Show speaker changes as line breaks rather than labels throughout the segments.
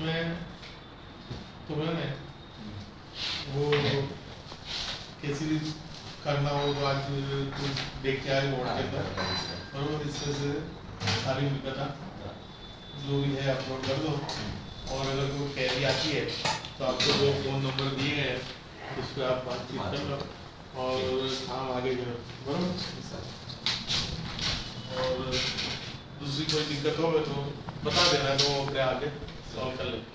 इसमें तुम्हें ना वो कैसी भी करना हो तो आज तू देख के आए बोर्ड के अंदर बराबर, इसमें से सारी विगत जो भी है अपलोड कर दो। और अगर कोई क्वेरी आती है तो आपको जो फ़ोन नंबर दिए हैं उस पर आप बातचीत कर लो और काम आगे करो बराबर। और दूसरी कोई दिक्कत हो तो बता देना, तो अपने आगे सॉल्व कर लेंगे।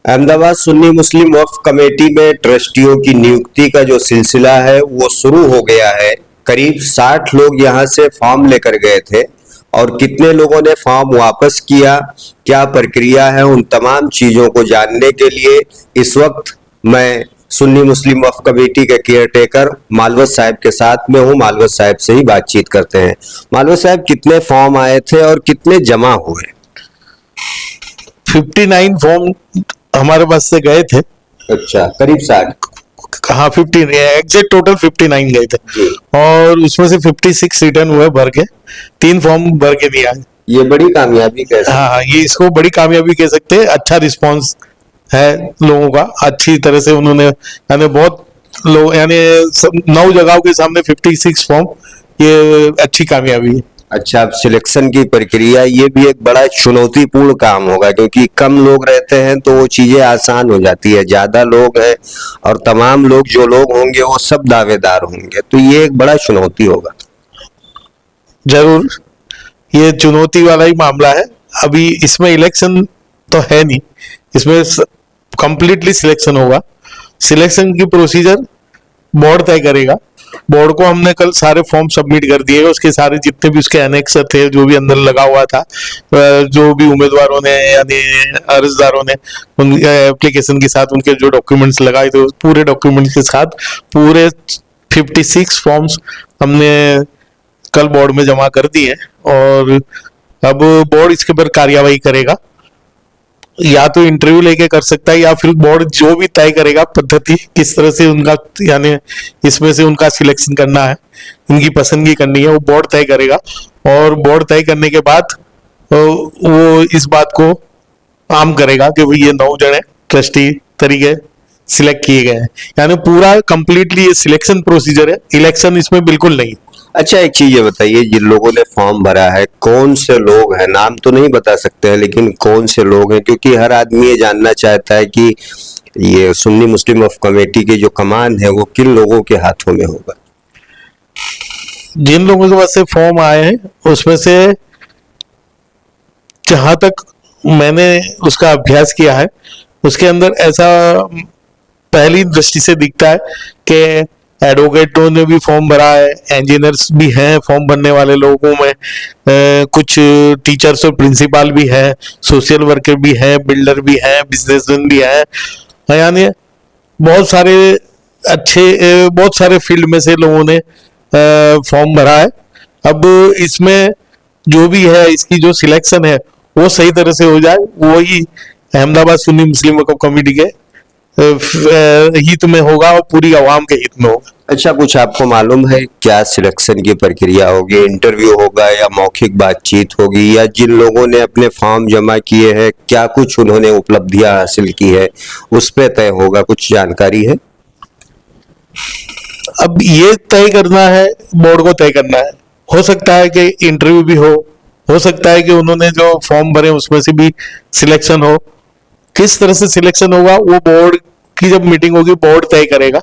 अहमदाबाद सुन्नी मुस्लिम वक्फ कमेटी में ट्रस्टियों की नियुक्ति का जो सिलसिला है वो शुरू हो गया है। करीब 60 लोग यहां से फॉर्म लेकर गए थे और कितने लोगों ने फॉर्म वापस किया, क्या प्रक्रिया है, उन तमाम चीजों को जानने के लिए इस वक्त मैं सुन्नी मुस्लिम वक्फ कमेटी के केयरटेकर मालवत साहब के साथ में हूं। मालवत साहब से ही बातचीत करते हैं। मालवत साहब, कितने फॉर्म आए थे और कितने जमा हुए?
59 फॉर्म हमारे पास से गए थे।
अच्छा, करीब 60।
हाँ, 15 एग्जैक्ट टोटल 59 गए थे और उसमें से 56 रिटर्न हुए भर के, 3 फॉर्म भर के दिया है।
ये बड़ी कामयाबी कह सकते हैं।
हाँ, ये इसको बड़ी कामयाबी कह सकते हैं। अच्छा रिस्पांस है लोगों का, अच्छी तरह से उन्होंने यानी बहुत लोग यानी 9 जगहों के सामने 56 फॉर्म, ये अच्छी कामयाबी है।
अच्छा, अब सिलेक्शन की प्रक्रिया, ये भी एक बड़ा चुनौतीपूर्ण काम होगा क्योंकि कम लोग रहते हैं तो वो चीजें आसान हो जाती है। ज्यादा लोग हैं और तमाम लोग जो लोग होंगे वो सब दावेदार होंगे, तो ये एक बड़ा चुनौती होगा।
जरूर, ये चुनौती वाला ही मामला है। अभी इसमें इलेक्शन तो है नहीं, इसमें कंप्लीटली सिलेक्शन होगा। सिलेक्शन की प्रोसीजर बोर्ड तय करेगा। बोर्ड को हमने कल सारे फॉर्म सबमिट कर दिए, उसके सारे जितने भी उसके एनेक्स थे, जो भी अंदर लगा हुआ था, जो भी उम्मीदवारों ने यानी अर्जदारों ने उन एप्लीकेशन के साथ उनके जो डॉक्यूमेंट्स लगाए थे, पूरे डॉक्यूमेंट्स के साथ पूरे 56 फॉर्म्स हमने कल बोर्ड में जमा कर दिए और अब बोर्ड इसके ऊपर कार्यवाही करेगा। या तो इंटरव्यू लेके कर सकता है या फिर बोर्ड जो भी तय करेगा पद्धति, किस तरह से उनका यानी इसमें से उनका सिलेक्शन करना है, उनकी पसंदगी करनी है, वो बोर्ड तय करेगा। और बोर्ड तय करने के बाद वो इस बात को आम करेगा कि भाई ये 9 जने ट्रस्टी तरीके सिलेक्ट किए गए हैं। यानी पूरा कंप्लीटली ये सिलेक्शन प्रोसीजर है, इलेक्शन इसमें बिल्कुल नहीं।
अच्छा, एक चीज ये बताइए, जिन लोगों ने फॉर्म भरा है कौन से लोग हैं? नाम तो नहीं बता सकते हैं लेकिन कौन से लोग हैं, क्योंकि हर आदमी ये जानना चाहता है कि ये सुन्नी मुस्लिम वक्फ कमेटी की जो कमान है वो किन लोगों के हाथों में होगा।
जिन लोगों के पास से फॉर्म आए हैं उसमें से जहां तक मैंने उसका अभ्यास किया है उसके अंदर ऐसा पहली दृष्टि से दिखता है कि एडवोकेटों ने भी फॉर्म भरा है, इंजीनियर्स भी हैं फॉर्म भरने वाले लोगों में, कुछ टीचर्स और प्रिंसिपल भी हैं, सोशल वर्कर भी हैं, बिल्डर भी हैं, बिजनेसमैन भी हैं। यानी बहुत सारे फील्ड में से लोगों ने फॉर्म भरा है। अब इसमें जो भी है इसकी जो सिलेक्शन है वो सही तरह से हो जाए, वही अहमदाबाद सुन्नी मुस्लिम वक्फ कमेटी के हित में होगा और पूरी आवाम के हित में होगा।
अच्छा, कुछ आपको मालूम है क्या सिलेक्शन की प्रक्रिया होगी? इंटरव्यू होगा या मौखिक बातचीत होगी, या जिन लोगों ने अपने फॉर्म जमा किए हैं क्या कुछ उन्होंने उपलब्धियां हासिल की है उस पे तय होगा? कुछ जानकारी है?
अब ये तय करना है, बोर्ड को तय करना है। हो सकता है कि इंटरव्यू भी हो सकता है कि उन्होंने जो फॉर्म भरे उसमें से भी सिलेक्शन हो। किस तरह से सिलेक्शन होगा वो बोर्ड की जब मीटिंग होगी बोर्ड तय करेगा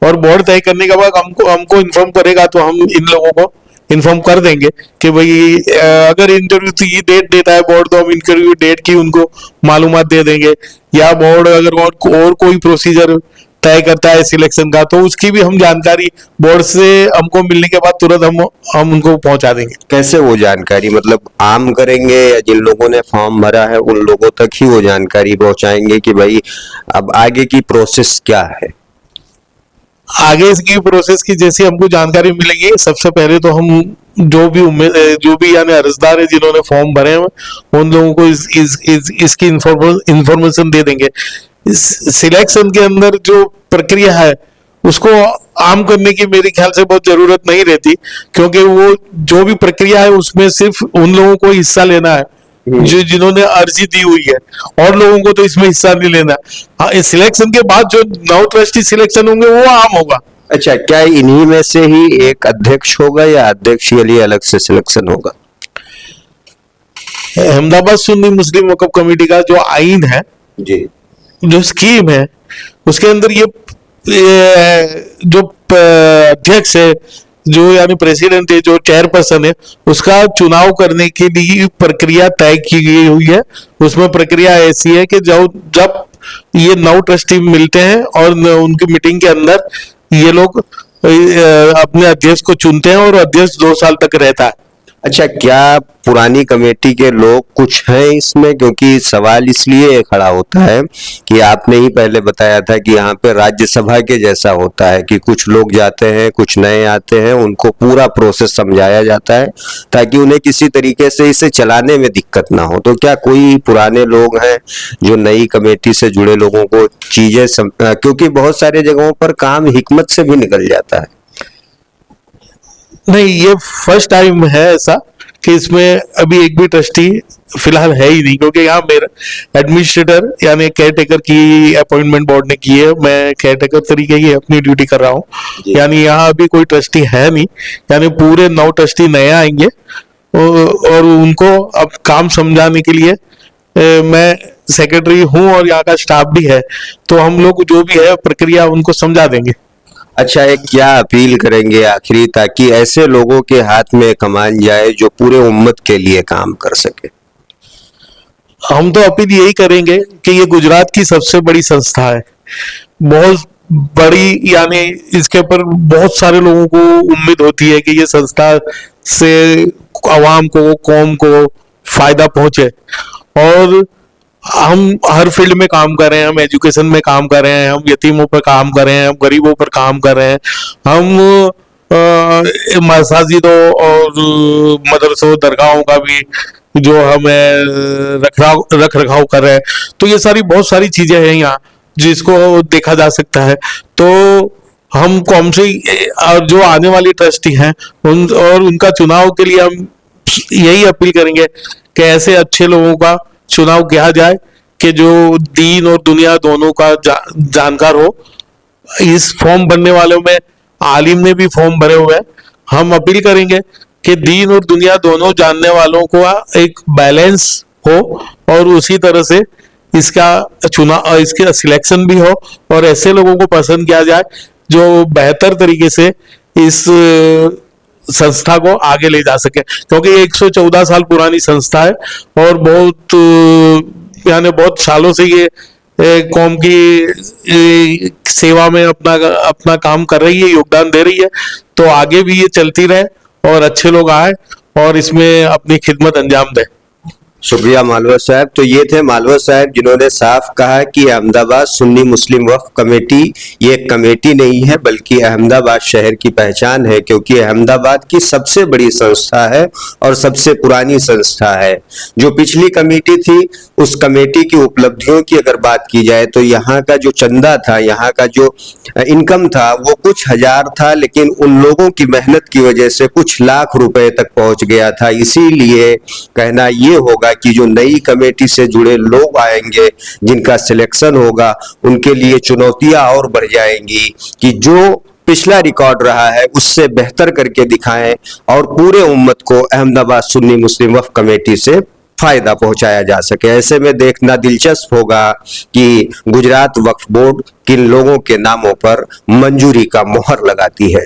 और बोर्ड तय करने के बाद हमको इन्फॉर्म करेगा तो हम इन लोगों को इन्फॉर्म कर देंगे कि भाई अगर इंटरव्यू की डेट देता है बोर्ड तो हम इंटरव्यू डेट की उनको मालूमात दे देंगे, या बोर्ड अगर और कोई प्रोसीजर तय करता है सिलेक्शन का तो उसकी भी हम जानकारी बोर्ड से हमको मिलने के बाद तुरंत हम उनको पहुंचा देंगे।
कैसे वो जानकारी, मतलब आम करेंगे या जिन लोगों ने फॉर्म भरा है उन लोगों तक ही वो जानकारी पहुंचाएंगे कि भाई अब आगे की प्रोसेस क्या है?
आगे इसकी प्रोसेस की जैसी हमको जानकारी मिलेगी, सबसे पहले तो हम जो भी यानी अर्जदार है जिन्होंने फॉर्म भरे हैं उन लोगों को इसकी इंफॉर्मेशन दे देंगे। इस सिलेक्शन के अंदर जो प्रक्रिया है उसको आम करने की मेरे ख्याल से बहुत जरूरत नहीं रहती, क्योंकि वो जो भी प्रक्रिया है उसमें सिर्फ उन लोगों को हिस्सा लेना है जो जिन्होंने अर्जी दी हुई है, और लोगों को तो इसमें हिस्सा नहीं लेना। हाँ, इस सिलेक्शन के बाद जो 9 ट्रस्टी सिलेक्शन होंगे वो आम होगा।
अच्छा, क्या इन्हीं में से ही एक अध्यक्ष होगा या अध्यक्ष के लिए अलग से सिलेक्शन होगा?
अहमदाबाद सुन्नी मुस्लिम वक्फ कमेटी का जो आइन है,
जी,
जो स्कीम है, उसके अंदर ये जो अध्यक्ष है, जो यानी प्रेसिडेंट है, जो चेयरपर्सन है, उसका चुनाव करने के लिए प्रक्रिया तय की गई हुई है। उसमें प्रक्रिया ऐसी है कि जब ये 9 ट्रस्टी मिलते हैं और उनकी मीटिंग के अंदर ये लोग अपने अध्यक्ष को चुनते हैं और अध्यक्ष 2 साल तक रहता है।
अच्छा, क्या पुरानी कमेटी के लोग कुछ हैं इसमें? क्योंकि सवाल इसलिए खड़ा होता है कि आपने ही पहले बताया था कि यहाँ पे राज्यसभा के जैसा होता है कि कुछ लोग जाते हैं, कुछ नए आते हैं, उनको पूरा प्रोसेस समझाया जाता है ताकि उन्हें किसी तरीके से इसे चलाने में दिक्कत ना हो। तो क्या कोई पुराने लोग हैं जो नई कमेटी से जुड़े लोगों को चीजें क्योंकि बहुत सारे जगहों पर काम हिकमत से भी निकल जाता है।
नहीं, ये फर्स्ट टाइम है ऐसा कि इसमें अभी एक भी ट्रस्टी फिलहाल है ही नहीं, क्योंकि यहाँ मेरा एडमिनिस्ट्रेटर यानी केयर टेकर की अपॉइंटमेंट बोर्ड ने की है। मैं केयर टेकर तरीके की अपनी ड्यूटी कर रहा हूँ, यानी यहाँ अभी कोई ट्रस्टी है नहीं। यानी पूरे 9 ट्रस्टी नए आएंगे और उनको अब काम समझाने के लिए मैं सेक्रेटरी हूँ और यहाँ का स्टाफ भी है, तो हम लोग जो भी है प्रक्रिया उनको समझा देंगे।
अच्छा, एक क्या अपील करेंगे आखिरी, ताकि ऐसे लोगों के हाथ में कमान जाए जो पूरे उम्मत के लिए काम कर सके?
हम तो अपील यही करेंगे कि ये गुजरात की सबसे बड़ी संस्था है, बहुत बड़ी, यानी इसके ऊपर बहुत सारे लोगों को उम्मीद होती है कि ये संस्था से आवाम को, कौम को फायदा पहुंचे। और हम हर फील्ड में काम कर रहे हैं, हम एजुकेशन में काम कर रहे हैं, हम यतीमों पर काम कर रहे हैं, हम गरीबों पर काम कर रहे हैं, हम मसाजिदों और मदरसों, दरगाहों का भी जो हमें रख रखाव कर रहे हैं। तो ये सारी बहुत सारी चीजें हैं यहाँ जिसको देखा जा सकता है। तो हम कौन सी और जो आने वाली ट्रस्टी हैं उनका चुनाव के लिए हम यही अपील करेंगे कि ऐसे अच्छे लोगों का चुनाव किया जाए कि जो दीन और दुनिया दोनों का जानकार हो। इस फॉर्म भरने वालों में आलिम ने भी फॉर्म भरे हुए हैं। हम अपील करेंगे कि दीन और दुनिया दोनों जानने वालों को एक बैलेंस हो और उसी तरह से इसका चुनाव, इसका सिलेक्शन भी हो और ऐसे लोगों को पसंद किया जाए जो बेहतर तरीके से इस संस्था को आगे ले जा सके, क्योंकि ये 114 साल पुरानी संस्था है और यानी बहुत सालों से ये कौम की सेवा में अपना काम कर रही है, योगदान दे रही है। तो आगे भी ये चलती रहे और अच्छे लोग आए और इसमें अपनी खिदमत अंजाम दें।
शुक्रिया मालवा साहब। तो ये थे मालवा साहब जिन्होंने साफ कहा कि अहमदाबाद सुन्नी मुस्लिम वक्फ कमेटी ये एक कमेटी नहीं है बल्कि अहमदाबाद शहर की पहचान है, क्योंकि अहमदाबाद की सबसे बड़ी संस्था है और सबसे पुरानी संस्था है। जो पिछली कमेटी थी उस कमेटी की उपलब्धियों की अगर बात की जाए तो यहाँ का जो चंदा था, यहाँ का जो इनकम था वो कुछ हजार था, लेकिन उन लोगों की मेहनत की वजह से कुछ लाख रुपए तक पहुंच गया था। इसीलिए कहना ये होगा कि जो नई कमेटी से जुड़े लोग आएंगे, जिनका सिलेक्शन होगा, उनके लिए चुनौतियां और बढ़ जाएंगी कि जो पिछला रिकॉर्ड रहा है उससे बेहतर करके दिखाएं और पूरे उम्मत को अहमदाबाद सुन्नी मुस्लिम वक्फ कमेटी से फायदा पहुंचाया जा सके। ऐसे में देखना दिलचस्प होगा कि गुजरात वक्फ बोर्ड किन लोगों के नामों पर मंजूरी का मोहर लगाती है।